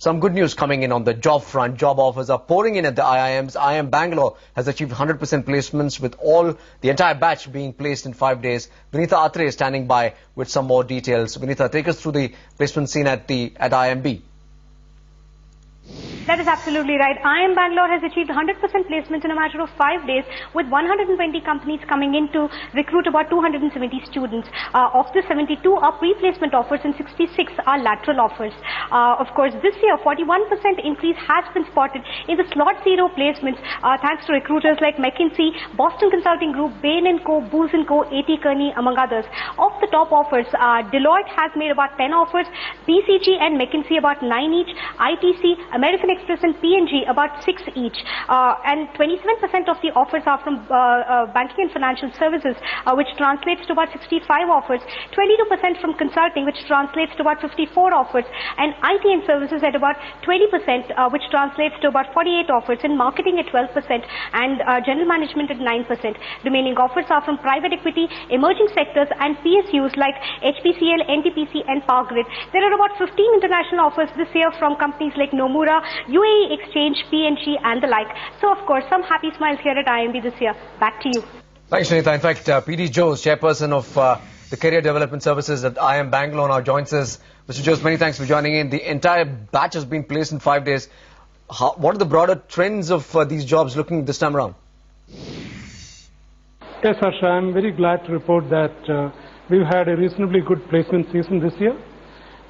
Some good news coming in on the job front. Job offers are pouring in at the IIMs. IIM Bangalore has achieved 100% placements with the entire batch being placed in 5 days. Vinitha Atre is standing by with some more details. Vinitha, take us through the placement scene at IIMB. That is absolutely right. IIM Bangalore has achieved 100% placement in a matter of 5 days, with 120 companies coming in to recruit about 270 students. Of the 72 are pre-placement offers and 66 are lateral offers. Of course, this year 41% increase has been spotted in the slot zero placements thanks to recruiters like McKinsey, Boston Consulting Group, Bain & Co, Booz & Co, A.T. Kearney, among others. Of the top offers, Deloitte has made about 10 offers, BCG and McKinsey about 9 each, ITC, American Express and P&G about 6 each, and 27% of the offers are from banking and financial services, which translates to about 65 offers, 22% from consulting, which translates to about 54 offers, and IT and services at about 20%, which translates to about 48 offers, and marketing at 12%, and general management at 9%. Remaining offers are from private equity, emerging sectors, and PSUs like HPCL, NTPC, and Power Grid. There are about 15 international offers this year from companies like Nomura, UAE Exchange, P&G, and the like. So, of course, some happy smiles here at IIMB this year. Back to you. Thanks, Vinitha. In fact, PD Jose, chairperson of the Career Development Services at IIM Bangalore, now joins us. Mr. Jose, many thanks for joining in. The entire batch has been placed in 5 days. What are the broader trends of these jobs looking this time around? Yes, Harsha, I'm very glad to report that we've had a reasonably good placement season this year.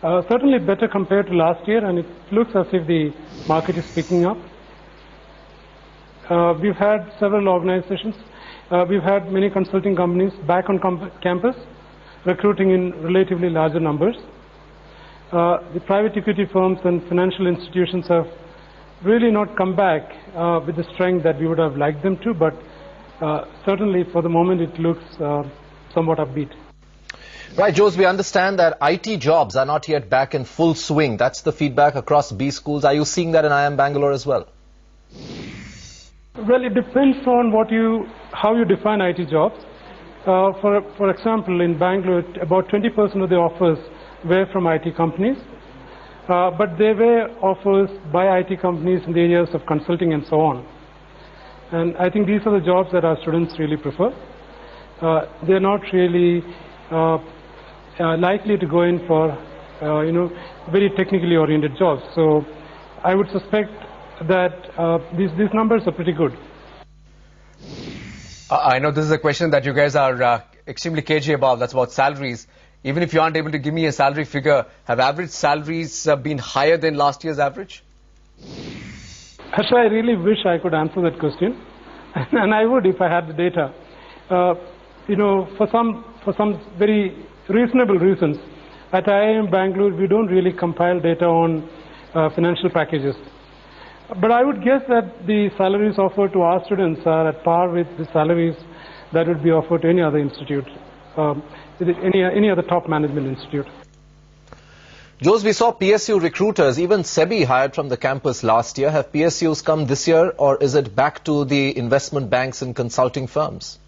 Certainly better compared to last year, and it looks as if the market is picking up. We've had several organizations. We've had many consulting companies back on campus, recruiting in relatively larger numbers. The private equity firms and financial institutions have really not come back with the strength that we would have liked them to, but certainly for the moment it looks somewhat upbeat. Right, Jose, we understand that IT jobs are not yet back in full swing. That's the feedback across B schools. Are you seeing that in IIM Bangalore as well? Well, it depends on how you define IT jobs. For example, in Bangalore, about 20% of the offers were from IT companies. But they were offers by IT companies in the areas of consulting and so on. And I think these are the jobs that our students really prefer. They're not really likely to go in for, very technically oriented jobs. So I would suspect that these numbers are pretty good. I know this is a question that you guys are extremely cagey about. That's about salaries. Even if you aren't able to give me a salary figure, have average salaries been higher than last year's average? Actually, I really wish I could answer that question, and I would if I had the data. For some very reasonable reasons, at IIM Bangalore, we don't really compile data on financial packages. But I would guess that the salaries offered to our students are at par with the salaries that would be offered to any other institute, any other top management institute. Jose, we saw PSU recruiters, even SEBI hired from the campus last year. Have PSUs come this year, or is it back to the investment banks and consulting firms?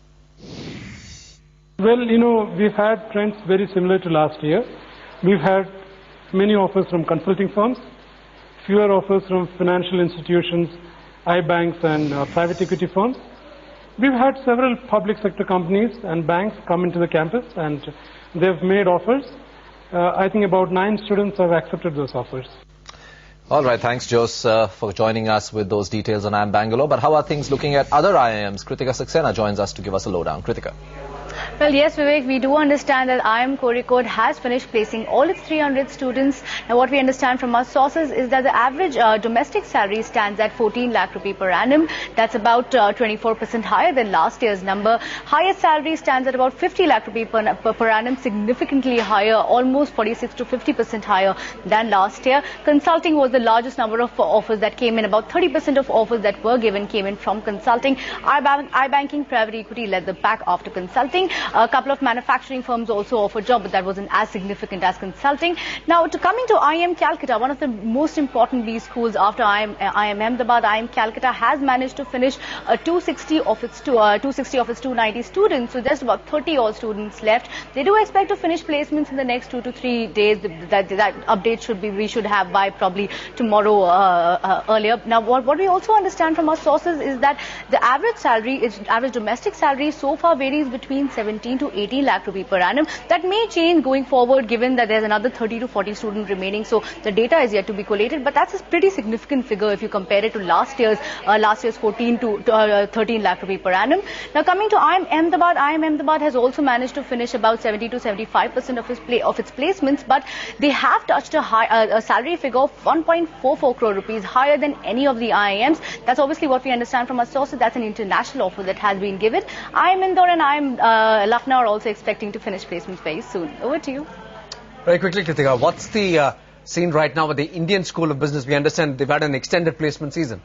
Well, we've had trends very similar to last year. We've had many offers from consulting firms, fewer offers from financial institutions, iBanks and private equity firms. We've had several public sector companies and banks come into the campus and they've made offers. I think about 9 students have accepted those offers. All right, thanks, Jose, for joining us with those details on IIM Bangalore. But how are things looking at other IIMs? Kritika Saxena joins us to give us a lowdown. Kritika. Well, yes, Vivek, we do understand that IIM Kozhikode has finished placing all its 300 students. Now, what we understand from our sources is that the average domestic salary stands at 14 lakh rupee per annum. That's about 24% higher than last year's number. Highest salary stands at about 50 lakh rupee per annum, significantly higher, almost 46 to 50% higher than last year. Consulting was the largest number of offers that came in. About 30% of offers that were given came in from consulting. iBanking, private equity led the pack after consulting. A couple of manufacturing firms also offered job, but that wasn't as significant as consulting. Now, coming to IIM Calcutta, one of the most important B schools after IIM Ahmedabad, IIM Calcutta has managed to finish 260 of its 290 students. So just about 30 odd students left. They do expect to finish placements in the next 2 to 3 days. That update we should have by probably tomorrow earlier. Now, what we also understand from our sources is that the average domestic salary so far varies between 17 to 18 lakh rupee per annum. That may change going forward, given that there's another 30 to 40 students remaining. So the data is yet to be collated, but that's a pretty significant figure if you compare it to last year's 14 to 13 lakh rupee per annum. Now, coming to IIM Ahmedabad has also managed to finish about 70 to 75% of its placements, but they have touched a salary figure of 1.44 crore rupees, higher than any of the IIMs. That's obviously what we understand from our sources. That's an international offer that has been given. IIM Indore and IIM Lucknow are also expecting to finish placements very soon. Over to you. Very quickly, Kritika, what's the scene right now with the Indian School of Business? We understand they've had an extended placement season.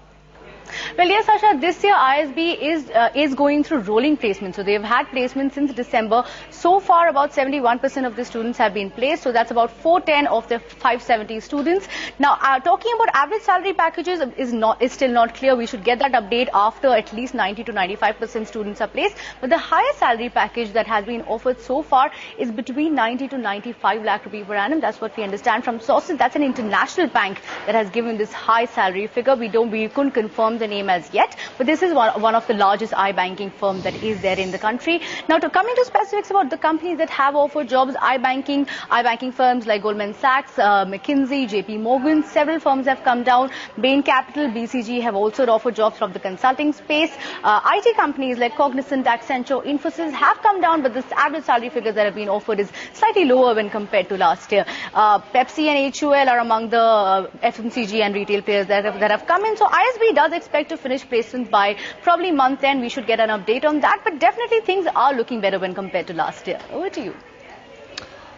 Well, yes, Asha, this year ISB is going through rolling placements. So they've had placements since December. So far, about 71% of the students have been placed. So that's about 410 of the 570 students. Now, talking about average salary packages is still not clear. We should get that update after at least 90 to 95% students are placed. But the highest salary package that has been offered so far is between 90 to 95 lakh rupee per annum. That's what we understand from sources. That's an international bank that has given this high salary figure. We couldn't confirm the name as yet, but this is one of the largest iBanking firm that is there in the country. Now, coming to specifics about the companies that have offered jobs, iBanking firms like Goldman Sachs, McKinsey, JP Morgan, several firms have come down. Bain Capital, BCG have also offered jobs from the consulting space. IT companies like Cognizant, Accenture, Infosys have come down, but the average salary figures that have been offered is slightly lower when compared to last year. Pepsi and HUL are among the FMCG and retail players that have come in. So ISB does expect to finish placements by probably month end. We should get an update on that, but definitely things are looking better when compared to last year. Over to you.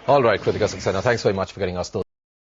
All right, Kritika Saxena, thanks very much for getting us those.